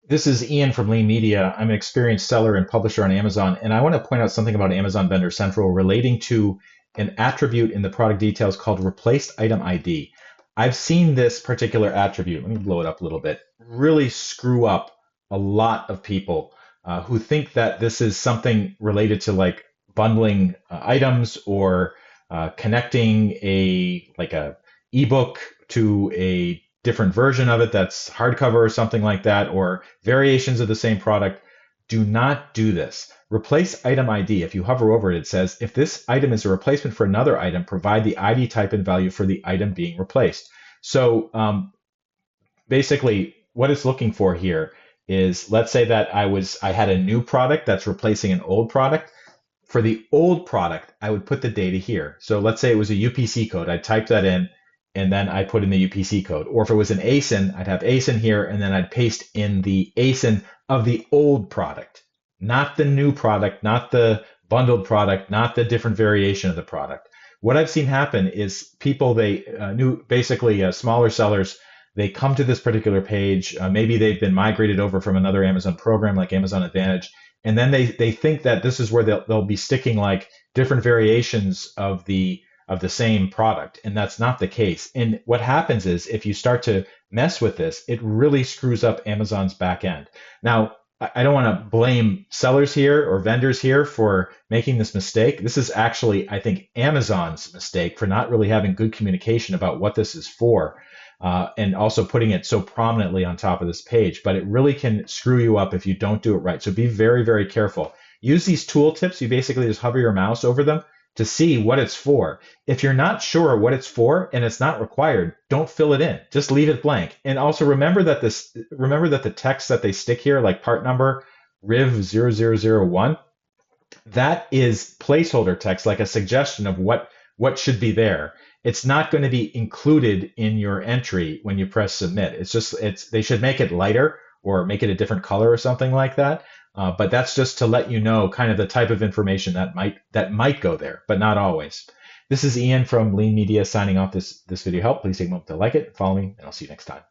This is Ian from Lean Media. I'm an experienced seller and publisher on Amazon, and I want to point out something about Amazon Vendor Central relating to an attribute in the product details called replaced item ID. I've seen this particular attribute, let me blow it up a little bit, really screw up a lot of people who think that this is something related to like bundling items or connecting a ebook to a different version of it that's hardcover or something like that, or variations of the same product. Do not do this. Replace item ID. If you hover over it, it says, if this item is a replacement for another item, provide the ID type and value for the item being replaced. So basically, what it's looking for here is, let's say that I had a new product that's replacing an old product. For the old product, I would put the data here. So let's say it was a UPC code. I'd type that in, and then I put in the UPC code. Or if it was an ASIN, I'd have ASIN here, and then I'd paste in the ASIN of the old product, not the new product, not the bundled product, not the different variation of the product. What I've seen happen is people, basically smaller sellers, they come to this particular page. Maybe they've been migrated over from another Amazon program like Amazon Advantage, and then they think that this is where they'll be sticking like different variations of the same product, and that's not the case. And what happens is, if you start to mess with this, it really screws up Amazon's back end. Now, I don't want to blame sellers here or vendors here for making this mistake. This is actually, I think, Amazon's mistake for not really having good communication about what this is for, and also putting it so prominently on top of this page. But it really can screw you up if you don't do it right. So be very, very careful. Use these tool tips. You basically just hover your mouse over them to see what it's for. If you're not sure what it's for and it's not required, don't fill it in. Just leave it blank. And also remember that the text that they stick here, like part number RIV0001, that is placeholder text, like a suggestion of what should be there. It's not going to be included in your entry when you press submit. They should make it lighter or make it a different color or something like that. But that's just to let you know kind of the type of information that might go there, but not always. This is Ian from Lean Media signing off this video help. Please take a moment to like it, follow me, and I'll see you next time.